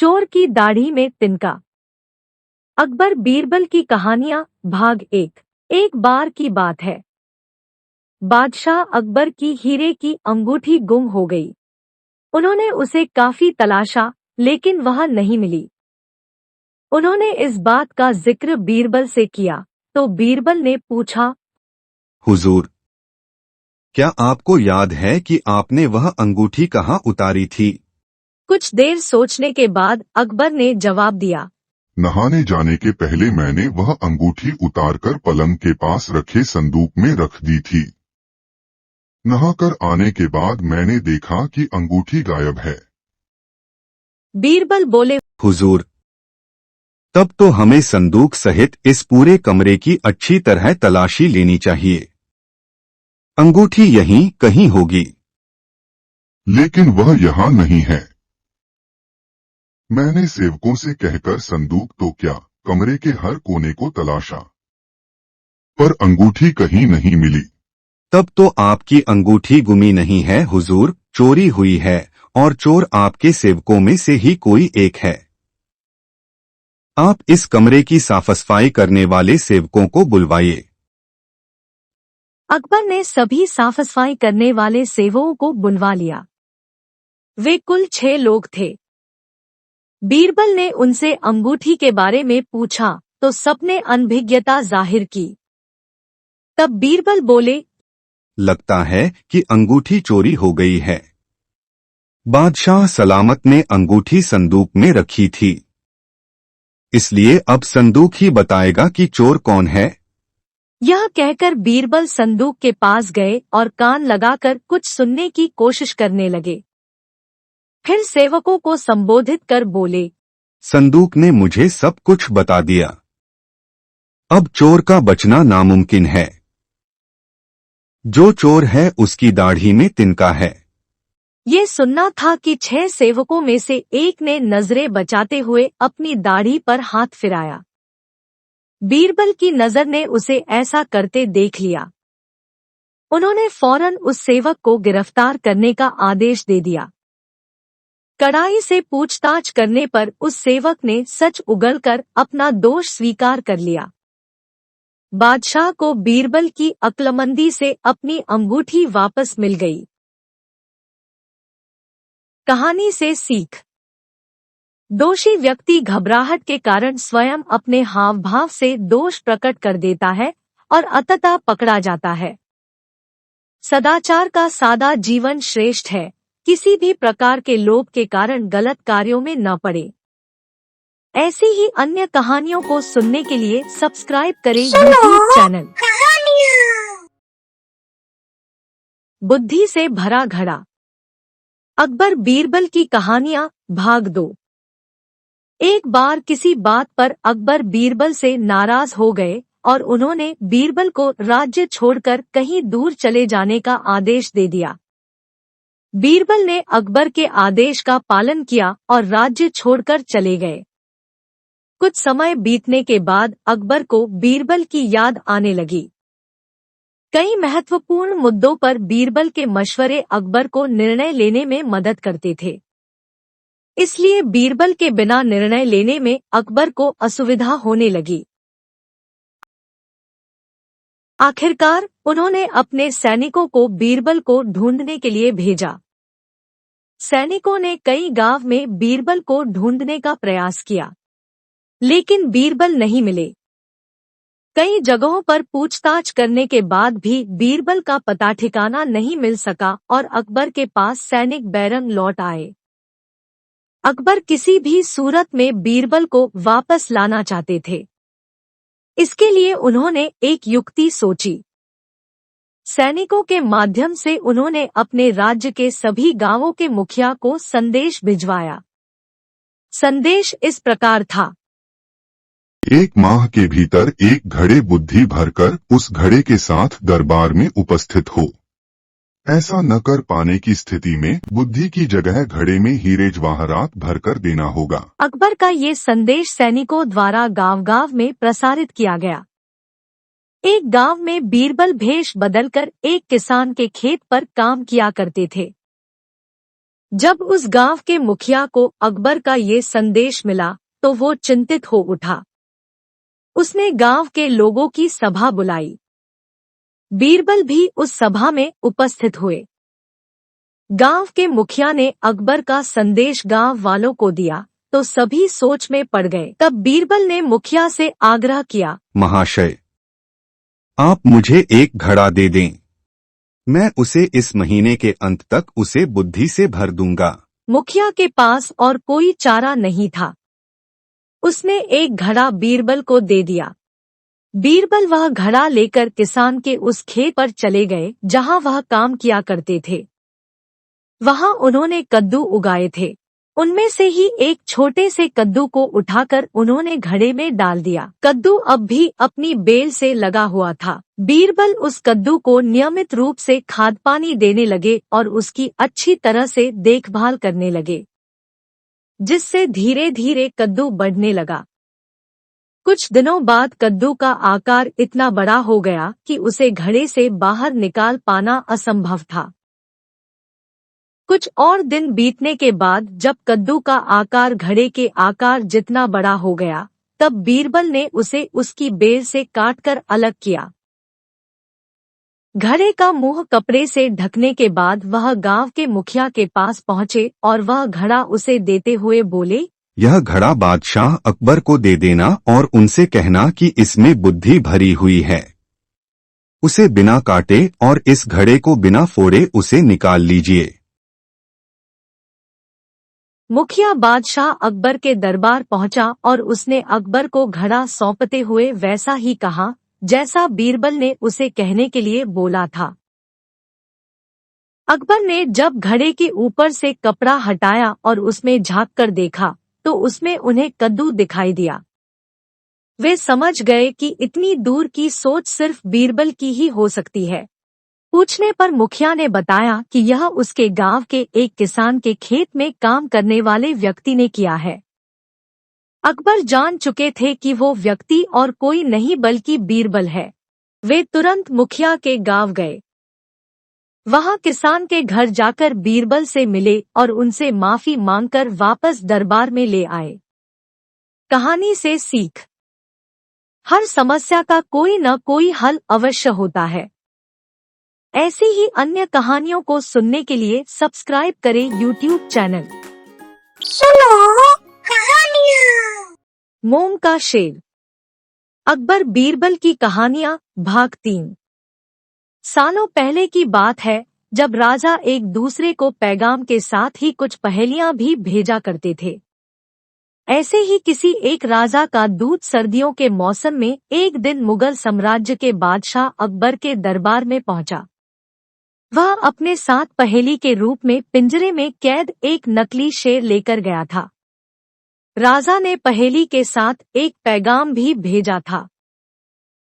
चोर की दाढ़ी में तिनका। अकबर बीरबल की कहानियां भाग एक बार की बात है। बादशाह अकबर की हीरे की अंगूठी गुम हो गई। उन्होंने उसे काफी तलाशा, लेकिन वह नहीं मिली। उन्होंने इस बात का जिक्र बीरबल से किया तो बीरबल ने पूछा, हुजूर, क्या आपको याद है कि आपने वह अंगूठी कहाँ उतारी थी? कुछ देर सोचने के बाद अकबर ने जवाब दिया, नहाने जाने के पहले मैंने वह अंगूठी उतारकर पलंग के पास रखे संदूक में रख दी थी। नहाकर आने के बाद मैंने देखा कि अंगूठी गायब है। बीरबल बोले, हुजूर, तब तो हमें संदूक सहित इस पूरे कमरे की अच्छी तरह तलाशी लेनी चाहिए। अंगूठी यहीं कहीं होगी। लेकिन वह यहाँ नहीं है। मैंने सेवकों से कहकर संदूक तो क्या, कमरे के हर कोने को तलाशा, पर अंगूठी कहीं नहीं मिली। तब तो आपकी अंगूठी गुमी नहीं है हुजूर, चोरी हुई है, और चोर आपके सेवकों में से ही कोई एक है। आप इस कमरे की साफ सफाई करने वाले सेवकों को बुलवाइए। अकबर ने सभी साफ सफाई करने वाले सेवकों को बुलवा लिया। वे कुल 6 लोग थे। बीरबल ने उनसे अंगूठी के बारे में पूछा तो सबने अनभिज्ञता जाहिर की। तब बीरबल बोले, लगता है कि अंगूठी चोरी हो गई है। बादशाह सलामत ने अंगूठी संदूक में रखी थी, इसलिए अब संदूक ही बताएगा कि चोर कौन है। यह कहकर बीरबल संदूक के पास गए और कान लगाकर कुछ सुनने की कोशिश करने लगे। फिर सेवकों को संबोधित कर बोले, संदूक ने मुझे सब कुछ बता दिया। अब चोर का बचना नामुमकिन है। जो चोर है उसकी दाढ़ी में तिनका है। ये सुनना था कि 6 सेवकों में से एक ने नजरें बचाते हुए अपनी दाढ़ी पर हाथ फिराया। बीरबल की नजर ने उसे ऐसा करते देख लिया। उन्होंने फौरन उस सेवक को गिरफ्तार करने का आदेश दे दिया। कड़ाई से पूछताछ करने पर उस सेवक ने सच उगलकर अपना दोष स्वीकार कर लिया। बादशाह को बीरबल की अक्लमंदी से अपनी अंगूठी वापस मिल गई। कहानी से सीख। दोषी व्यक्ति घबराहट के कारण स्वयं अपने हाव भाव से दोष प्रकट कर देता है और अंततः पकड़ा जाता है। सदाचार का सादा जीवन श्रेष्ठ है। किसी भी प्रकार के लोभ के कारण गलत कार्यों में न पड़े। ऐसी ही अन्य कहानियों को सुनने के लिए सब्सक्राइब करें यूट्यूब चैनल बुद्धि से भरा घड़ा। अकबर बीरबल की कहानियां भाग 2। एक बार किसी बात पर अकबर बीरबल से नाराज हो गए और उन्होंने बीरबल को राज्य छोड़कर कहीं दूर चले जाने का आदेश दे दिया। बीरबल ने अकबर के आदेश का पालन किया और राज्य छोड़कर चले गए। कुछ समय बीतने के बाद अकबर को बीरबल की याद आने लगी। कई महत्वपूर्ण मुद्दों पर बीरबल के मशवरे अकबर को निर्णय लेने में मदद करते थे। इसलिए बीरबल के बिना निर्णय लेने में अकबर को असुविधा होने लगी। आखिरकार उन्होंने अपने सैनिकों को बीरबल को ढूंढने के लिए भेजा। सैनिकों ने कई गांव में बीरबल को ढूंढने का प्रयास किया, लेकिन बीरबल नहीं मिले। कई जगहों पर पूछताछ करने के बाद भी बीरबल का पता ठिकाना नहीं मिल सका और अकबर के पास सैनिक बैरंग लौट आए। अकबर किसी भी सूरत में बीरबल को वापस लाना चाहते थे। इसके लिए उन्होंने एक युक्ति सोची। सैनिकों के माध्यम से उन्होंने अपने राज्य के सभी गांवों के मुखिया को संदेश भिजवाया। संदेश इस प्रकार था, 1 माह के भीतर एक घड़े बुद्धि भरकर उस घड़े के साथ दरबार में उपस्थित हो। ऐसा न कर पाने की स्थिति में बुद्धि की जगह घड़े में हीरे जवाहरात भरकर देना होगा। अकबर का ये संदेश सैनिकों द्वारा गांव-गांव में प्रसारित किया गया। एक गांव में बीरबल भेष बदलकर एक किसान के खेत पर काम किया करते थे। जब उस गांव के मुखिया को अकबर का ये संदेश मिला तो वो चिंतित हो उठा। उसने गांव के लोगों की सभा बुलाई। बीरबल भी उस सभा में उपस्थित हुए। गांव के मुखिया ने अकबर का संदेश गांव वालों को दिया तो सभी सोच में पड़ गए। तब बीरबल ने मुखिया से आग्रह किया, महाशय, आप मुझे एक घड़ा दे दें। मैं उसे इस महीने के अंत तक उसे बुद्धि से भर दूंगा। मुखिया के पास और कोई चारा नहीं था। उसने एक घड़ा बीरबल को दे दिया। बीरबल वह घड़ा लेकर किसान के उस खेत पर चले गए जहां वह काम किया करते थे। वहां उन्होंने कद्दू उगाए थे। उनमें से ही एक छोटे से कद्दू को उठाकर उन्होंने घड़े में डाल दिया। कद्दू अब भी अपनी बेल से लगा हुआ था। बीरबल उस कद्दू को नियमित रूप से खाद पानी देने लगे और उसकी अच्छी तरह से देखभाल करने लगे, जिससे धीरे धीरे कद्दू बढ़ने लगा। कुछ दिनों बाद कद्दू का आकार इतना बड़ा हो गया कि उसे घड़े से बाहर निकाल पाना असंभव था। कुछ और दिन बीतने के बाद जब कद्दू का आकार घड़े के आकार जितना बड़ा हो गया, तब बीरबल ने उसे उसकी बेल से काटकर अलग किया। घड़े का मुंह कपड़े से ढकने के बाद वह गांव के मुखिया के पास पहुंचे और वह घड़ा उसे देते हुए बोले, यह घड़ा बादशाह अकबर को दे देना और उनसे कहना कि इसमें बुद्धि भरी हुई है। उसे बिना काटे और इस घड़े को बिना फोड़े उसे निकाल लीजिए। मुखिया बादशाह अकबर के दरबार पहुंचा और उसने अकबर को घड़ा सौंपते हुए वैसा ही कहा जैसा बीरबल ने उसे कहने के लिए बोला था। अकबर ने जब घड़े के ऊपर से कपड़ा हटाया और उसमें झांक कर देखा तो उसमें उन्हें कद्दू दिखाई दिया। वे समझ गए कि इतनी दूर की सोच सिर्फ बीरबल की ही हो सकती है। पूछने पर मुखिया ने बताया कि यह उसके गांव के एक किसान के खेत में काम करने वाले व्यक्ति ने किया है। अकबर जान चुके थे कि वो व्यक्ति और कोई नहीं बल्कि बीरबल है। वे तुरंत मुखिया के गांव गए। वहां किसान के घर जाकर बीरबल से मिले और उनसे माफी मांगकर वापस दरबार में ले आए। कहानी से सीख, हर समस्या का कोई न कोई हल अवश्य होता है। ऐसी ही अन्य कहानियों को सुनने के लिए सब्सक्राइब करें YouTube चैनल सुनो कहानियाँ। मोम का शेर। अकबर बीरबल की कहानियां भाग 3। सालों पहले की बात है जब राजा एक दूसरे को पैगाम के साथ ही कुछ पहेलियां भी भेजा करते थे। ऐसे ही किसी एक राजा का दूत सर्दियों के मौसम में एक दिन मुगल साम्राज्य के बादशाह अकबर के दरबार में पहुंचा। वह अपने साथ पहेली के रूप में पिंजरे में कैद एक नकली शेर लेकर गया था। राजा ने पहेली के साथ एक पैगाम भी भेजा था।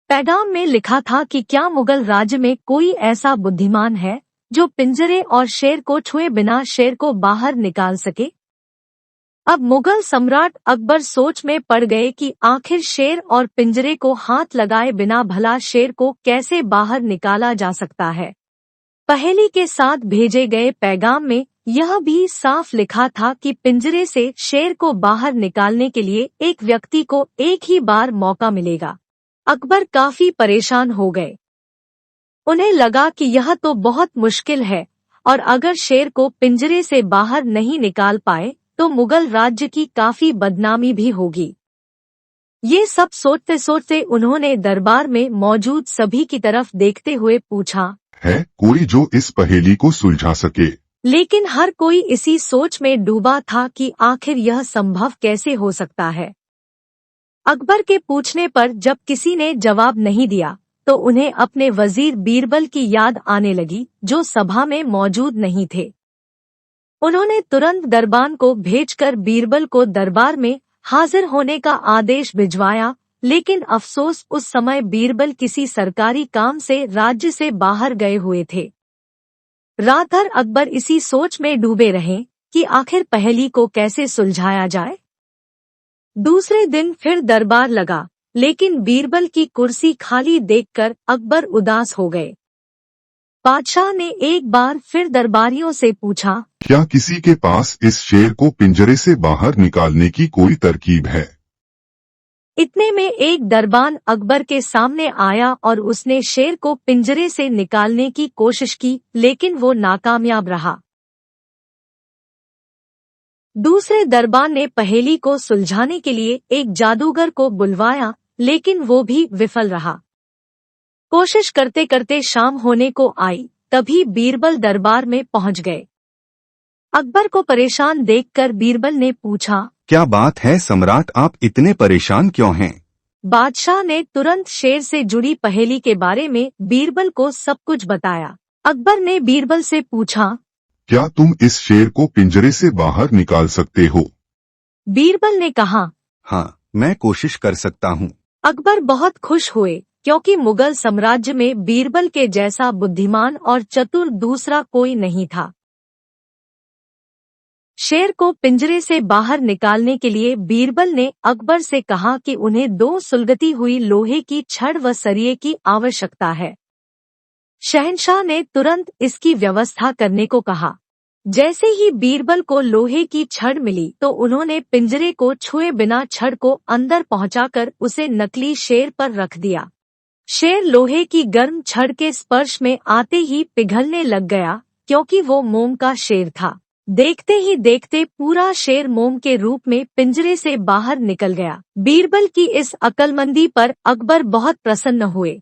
पैगाम में लिखा था कि क्या मुगल राज्य में कोई ऐसा बुद्धिमान है जो पिंजरे और शेर को छुए बिना शेर को बाहर निकाल सके। अब मुगल सम्राट अकबर सोच में पड़ गए कि आखिर शेर और पिंजरे को हाथ लगाए बिना भला शेर को कैसे बाहर निकाला जा सकता है। पहेली के साथ भेजे गए पैगाम में यह भी साफ लिखा था कि पिंजरे से शेर को बाहर निकालने के लिए एक व्यक्ति को एक ही बार मौका मिलेगा। अकबर काफी परेशान हो गए। उन्हें लगा कि यह तो बहुत मुश्किल है और अगर शेर को पिंजरे से बाहर नहीं निकाल पाए तो मुगल राज्य की काफी बदनामी भी होगी। ये सब सोचते सोचते उन्होंने दरबार में मौजूद सभी की तरफ देखते हुए पूछा, है कोई जो इस पहेली को सुलझा सके। लेकिन हर कोई इसी सोच में डूबा था कि आखिर यह संभव कैसे हो सकता है। अकबर के पूछने पर जब किसी ने जवाब नहीं दिया तो उन्हें अपने वजीर बीरबल की याद आने लगी जो सभा में मौजूद नहीं थे। उन्होंने तुरंत दरबान को भेजकर बीरबल को दरबार में हाजिर होने का आदेश भिजवाया, लेकिन अफसोस उस समय बीरबल किसी सरकारी काम से राज्य से बाहर गए हुए थे। रात भर अकबर इसी सोच में डूबे रहे कि आखिर पहेली को कैसे सुलझाया जाए। दूसरे दिन फिर दरबार लगा, लेकिन बीरबल की कुर्सी खाली देखकर अकबर उदास हो गए। बादशाह ने एक बार फिर दरबारियों से पूछा, क्या किसी के पास इस शेर को पिंजरे से बाहर निकालने की कोई तरकीब है? इतने में एक दरबान अकबर के सामने आया और उसने शेर को पिंजरे से निकालने की कोशिश की, लेकिन वो नाकामयाब रहा। दूसरे दरबान ने पहेली को सुलझाने के लिए एक जादूगर को बुलवाया, लेकिन वो भी विफल रहा। कोशिश करते करते शाम होने को आई, तभी बीरबल दरबार में पहुंच गए। अकबर को परेशान देखकर बीरबल ने पूछा, क्या बात है सम्राट, आप इतने परेशान क्यों हैं? बादशाह ने तुरंत शेर से जुड़ी पहेली के बारे में बीरबल को सब कुछ बताया। अकबर ने बीरबल से पूछा, क्या तुम इस शेर को पिंजरे से बाहर निकाल सकते हो? बीरबल ने कहा, हाँ, मैं कोशिश कर सकता हूँ। अकबर बहुत खुश हुए, क्योंकि मुगल साम्राज्य में बीरबल के जैसा बुद्धिमान और चतुर दूसरा कोई नहीं था। शेर को पिंजरे से बाहर निकालने के लिए बीरबल ने अकबर से कहा कि उन्हें 2 सुलगती हुई लोहे की छड़ व सरिये की आवश्यकता है। शहंशाह ने तुरंत इसकी व्यवस्था करने को कहा। जैसे ही बीरबल को लोहे की छड़ मिली तो उन्होंने पिंजरे को छुए बिना छड़ को अंदर पहुंचाकर उसे नकली शेर पर रख दिया। शेर लोहे की गर्म छड़ के स्पर्श में आते ही पिघलने लग गया, क्योंकि वो मोम का शेर था। देखते ही देखते पूरा शेर मोम के रूप में पिंजरे से बाहर निकल गया। बीरबल की इस अक्लमंदी पर अकबर बहुत प्रसन्न हुए।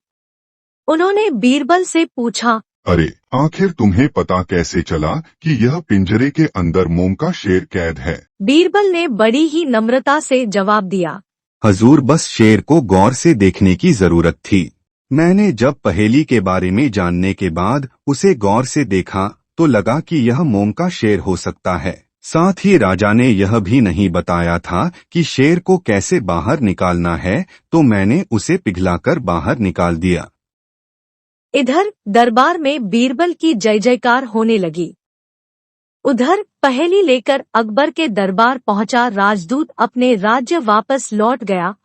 उन्होंने बीरबल से पूछा, अरे, आखिर तुम्हें पता कैसे चला कि यह पिंजरे के अंदर मोम का शेर कैद है? बीरबल ने बड़ी ही नम्रता से जवाब दिया, हजूर, बस शेर को गौर से देखने की जरूरत थी। मैंने जब पहेली के बारे में जानने के बाद उसे गौर से देखा तो लगा कि यह मोम का शेर हो सकता है। साथ ही राजा ने यह भी नहीं बताया था कि शेर को कैसे बाहर निकालना है, तो मैंने उसे पिघलाकर बाहर निकाल दिया। इधर दरबार में बीरबल की जय जयकार होने लगी। उधर पहेली लेकर अकबर के दरबार पहुंचा राजदूत अपने राज्य वापस लौट गया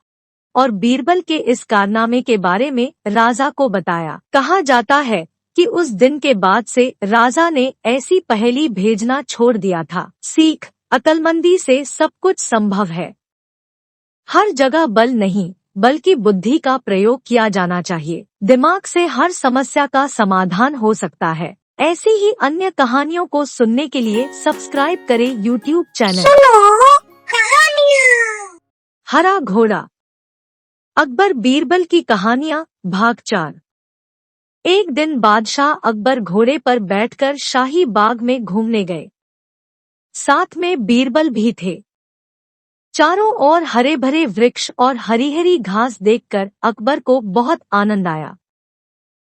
और बीरबल के इस कारनामे के बारे में राजा को बताया। कहा जाता है कि उस दिन के बाद से राजा ने ऐसी पहेली भेजना छोड़ दिया था। सीख, अक्लमंदी से सब कुछ संभव है। हर जगह बल नहीं, बल्कि बुद्धि का प्रयोग किया जाना चाहिए। दिमाग से हर समस्या का समाधान हो सकता है। ऐसी ही अन्य कहानियों को सुनने के लिए सब्सक्राइब करें YouTube चैनल सुनो कहानियाँ। हरा घोड़ा। अकबर बीरबल की कहानियाँ भाग 4। एक दिन बादशाह अकबर घोड़े पर बैठकर शाही बाग में घूमने गए। साथ में बीरबल भी थे। चारों ओर हरे भरे वृक्ष और हरी हरी घास देखकर अकबर को बहुत आनंद आया।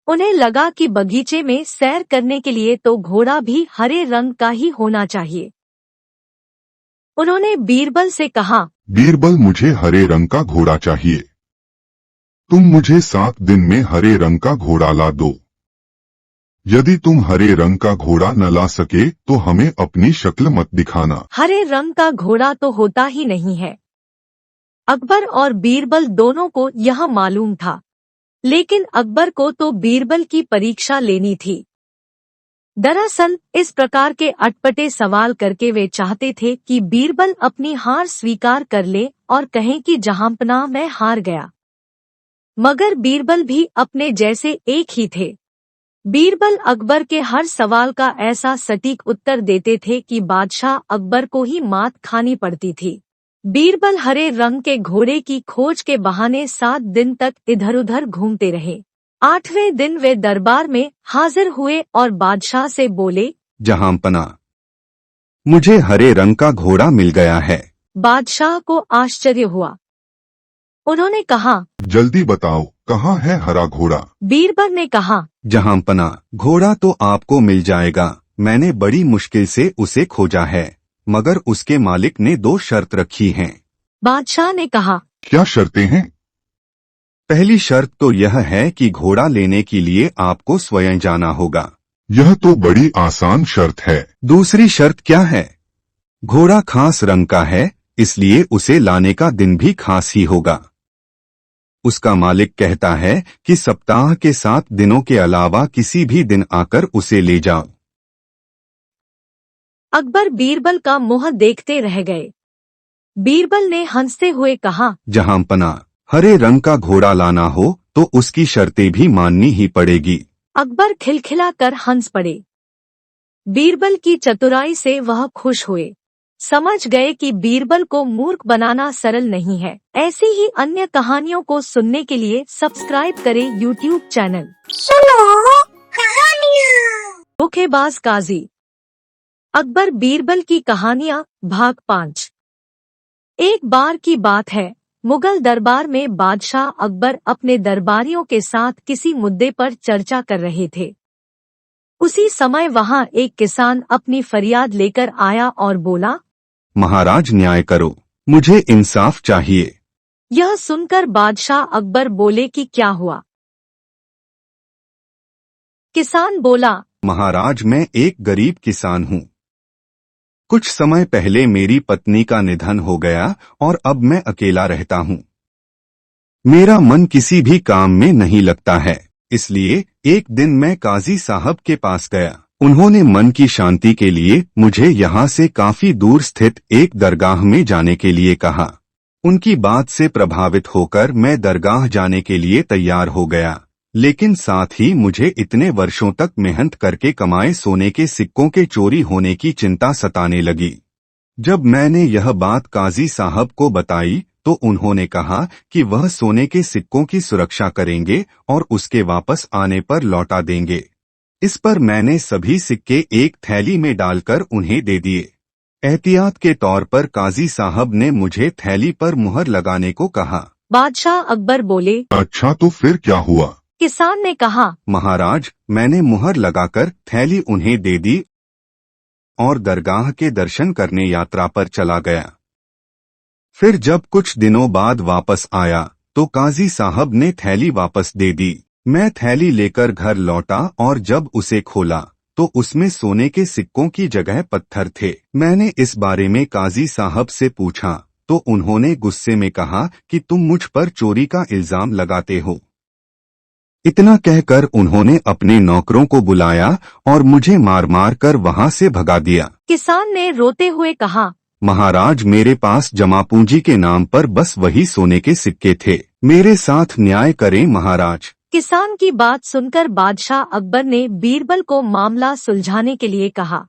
उन्हें लगा कि बगीचे में सैर करने के लिए तो घोड़ा भी हरे रंग का ही होना चाहिए। उन्होंने बीरबल से कहा, बीरबल, मुझे हरे रंग का घोड़ा चाहिए। तुम मुझे 7 दिन में हरे रंग का घोड़ा ला दो। यदि तुम हरे रंग का घोड़ा न ला सके तो हमें अपनी शक्ल मत दिखाना। हरे रंग का घोड़ा तो होता ही नहीं है। अकबर और बीरबल दोनों को यह मालूम था, लेकिन अकबर को तो बीरबल की परीक्षा लेनी थी। दरअसल इस प्रकार के अटपटे सवाल करके वे चाहते थे कि बीरबल अपनी हार स्वीकार कर ले और कहें कि जहांपनाह मैं हार गया। मगर बीरबल भी अपने जैसे एक ही थे। बीरबल अकबर के हर सवाल का ऐसा सटीक उत्तर देते थे कि बादशाह अकबर को ही मात खानी पड़ती थी। बीरबल हरे रंग के घोड़े की खोज के बहाने 7 दिन तक इधर उधर घूमते रहे। 8वें दिन वे दरबार में हाजिर हुए और बादशाह से बोले, जहांपना, मुझे हरे रंग का घोड़ा मिल गया है। बादशाह को आश्चर्य हुआ। उन्होंने कहा, जल्दी बताओ, कहाँ है हरा घोड़ा? बीरबल ने कहा, जहांपना, घोड़ा तो आपको मिल जाएगा। मैंने बड़ी मुश्किल से उसे खोजा है, मगर उसके मालिक ने 2 शर्त रखी हैं। बादशाह ने कहा, क्या शर्तें हैं? पहली शर्त तो यह है कि घोड़ा लेने के लिए आपको स्वयं जाना होगा। यह तो बड़ी आसान शर्त है। दूसरी शर्त क्या है? घोड़ा खास रंग का है, इसलिए उसे लाने का दिन भी खास ही होगा। उसका मालिक कहता है कि सप्ताह के 7 दिनों के अलावा किसी भी दिन आकर उसे ले जाओ। अकबर बीरबल का मुंह देखते रह गए। बीरबल ने हंसते हुए कहा, जहांपना, हरे रंग का घोड़ा लाना हो तो उसकी शर्तें भी माननी ही पड़ेगी। अकबर खिलखिलाकर हंस पड़े। बीरबल की चतुराई से वह खुश हुए। समझ गए कि बीरबल को मूर्ख बनाना सरल नहीं है। ऐसी ही अन्य कहानियों को सुनने के लिए सब्सक्राइब करें यूट्यूब चैनल सुनो कहानियाँ। धोखेबाज काजी। अकबर बीरबल की कहानियाँ भाग 5। एक बार की बात है, मुगल दरबार में बादशाह अकबर अपने दरबारियों के साथ किसी मुद्दे पर चर्चा कर रहे थे। उसी समय वहां एक किसान अपनी फरियाद लेकर आया और बोला, महाराज न्याय करो, मुझे इंसाफ चाहिए। यह सुनकर बादशाह अकबर बोले कि क्या हुआ? किसान बोला, महाराज मैं एक गरीब किसान हूँ। कुछ समय पहले मेरी पत्नी का निधन हो गया और अब मैं अकेला रहता हूँ। मेरा मन किसी भी काम में नहीं लगता है, इसलिए एक दिन मैं काजी साहब के पास गया। उन्होंने मन की शांति के लिए मुझे यहाँ से काफी दूर स्थित एक दरगाह में जाने के लिए कहा। उनकी बात से प्रभावित होकर मैं दरगाह जाने के लिए तैयार हो गया, लेकिन साथ ही मुझे इतने वर्षों तक मेहनत करके कमाए सोने के सिक्कों के चोरी होने की चिंता सताने लगी। जब मैंने यह बात काजी साहब को बताई तो उन्होंने कहा कि वह सोने के सिक्कों की सुरक्षा करेंगे और उसके वापस आने पर लौटा देंगे। इस पर मैंने सभी सिक्के एक थैली में डालकर उन्हें दे दिए। एहतियात के तौर पर काजी साहब ने मुझे थैली पर मुहर लगाने को कहा। बादशाह अकबर बोले, अच्छा तो फिर क्या हुआ? किसान ने कहा, महाराज मैंने मुहर लगाकर थैली उन्हें दे दी और दरगाह के दर्शन करने यात्रा पर चला गया। फिर जब कुछ दिनों बाद वापस आया तो काजी साहब ने थैली वापस दे दी। मैं थैली लेकर घर लौटा और जब उसे खोला तो उसमें सोने के सिक्कों की जगह पत्थर थे। मैंने इस बारे में काजी साहब से पूछा तो उन्होंने गुस्से में कहा कि तुम मुझ पर चोरी का इल्जाम लगाते हो। इतना कहकर उन्होंने अपने नौकरों को बुलाया और मुझे मार मार कर वहां से भगा दिया। किसान ने रोते हुए कहा, महाराज मेरे पास जमा पूंजी के नाम पर बस वही सोने के सिक्के थे, मेरे साथ न्याय करें महाराज। किसान की बात सुनकर बादशाह अकबर ने बीरबल को मामला सुलझाने के लिए कहा।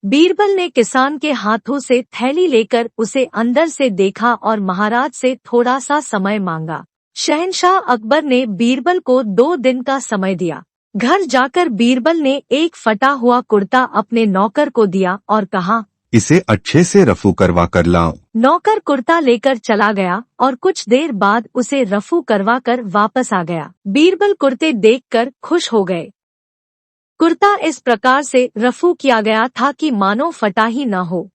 बीरबल ने किसान के हाथों से थैली लेकर उसे अंदर से देखा और महाराज से थोड़ा सा समय मांगा। शहंशाह अकबर ने बीरबल को 2 दिन का समय दिया। घर जाकर बीरबल ने एक फटा हुआ कुर्ता अपने नौकर को दिया और कहा, इसे अच्छे से रफू करवा कर लाओ। नौकर कुर्ता लेकर चला गया और कुछ देर बाद उसे रफू करवा कर वापस आ गया। बीरबल कुर्ते देखकर खुश हो गए। कुर्ता इस प्रकार से रफू किया गया था कि मानो फटा ही न हो।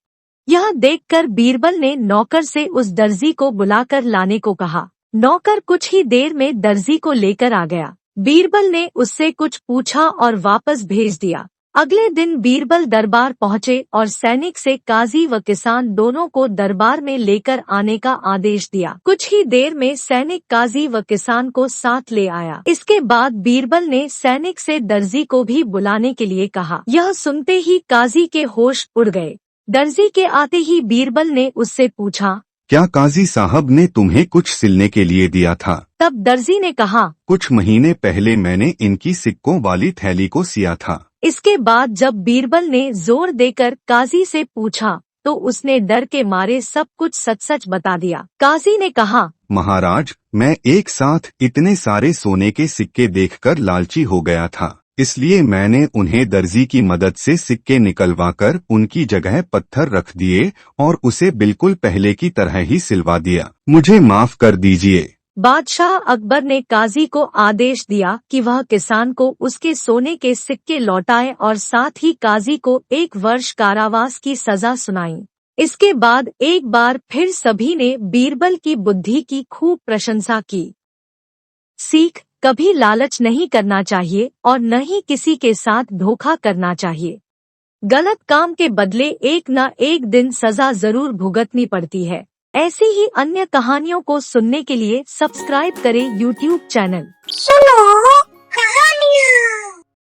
यह देखकर बीरबल ने नौकर से उस दर्जी को बुलाकर लाने को कहा। नौकर कुछ ही देर में दर्जी को लेकर आ गया। बीरबल ने उससे कुछ पूछा और वापस भेज दिया। अगले दिन बीरबल दरबार पहुंचे और सैनिक से काजी व किसान दोनों को दरबार में लेकर आने का आदेश दिया। कुछ ही देर में सैनिक काजी व किसान को साथ ले आया। इसके बाद बीरबल ने सैनिक से दर्जी को भी बुलाने के लिए कहा। यह सुनते ही काजी के होश उड़ गए। दर्जी के आते ही बीरबल ने उससे पूछा, क्या काजी साहब ने तुम्हें कुछ सिलने के लिए दिया था? तब दर्जी ने कहा, कुछ महीने पहले मैंने इनकी सिक्कों वाली थैली को सिया था। इसके बाद जब बीरबल ने जोर देकर काजी से पूछा तो उसने डर के मारे सब कुछ सच सच बता दिया। काजी ने कहा, महाराज मैं एक साथ इतने सारे सोने के सिक्के देखकर लालची हो गया था, इसलिए मैंने उन्हें दर्जी की मदद से सिक्के निकलवाकर उनकी जगह पत्थर रख दिए और उसे बिल्कुल पहले की तरह ही सिलवा दिया। मुझे माफ कर दीजिए। बादशाह अकबर ने काजी को आदेश दिया कि वह किसान को उसके सोने के सिक्के लौटाए और साथ ही काजी को 1 वर्ष कारावास की सजा सुनाई। इसके बाद एक बार फिर सभी ने बीरबल की बुद्धि की खूब प्रशंसा की। सीख, कभी लालच नहीं करना चाहिए और न ही किसी के साथ धोखा करना चाहिए। गलत काम के बदले एक न एक दिन सजा जरूर भुगतनी पड़ती है। ऐसी ही अन्य कहानियों को सुनने के लिए सब्सक्राइब करें यूट्यूब चैनल सुनो कहानियाँ।